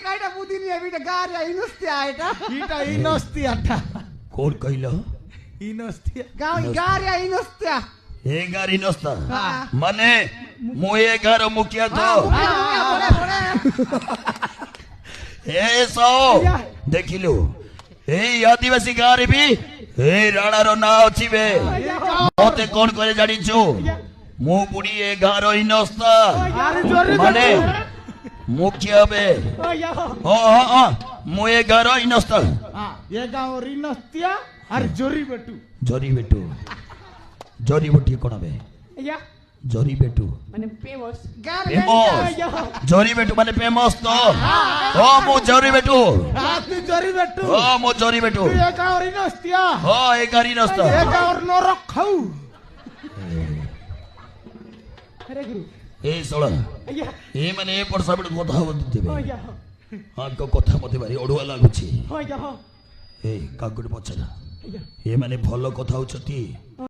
काइटा बुदिनी EBITDA गारिया इनस्तिया एटा इटा इनस्तियाटा कोण कहिलो इनस्तिया गाउँ गारिया इनस्तिया ए गारी नस्ता माने मु ए गारो मुखिया तो ए सो देखिलु ए आदिवासी गारे भी ए राणा रो ना अछि बे मते कोन करे जानि छु मु बुडी ए गारो इनस्ता माने मुखिया बे ओ मु ए गारो इनस्ता ये गाँव इनस्तिया और जोरी बेटू जोरी बेटी कोन बे जोरी बेटू माने फेमस जोरी बेटू माने फेमस तो ओ मु जोरी बेटू तू जोरी बेटू ओ मु जोरी बेटू ये गाँव इनस्तिया ओ ए गारी नस्ता ये गाँव नरक खाऊ अरे गुरु ए सोळा ए माने ए पर सबड कथा बोलतिबे हां को कथा मते भारी ओडुआ लागुची ए काकुड पछला ए माने भलो कथा होचती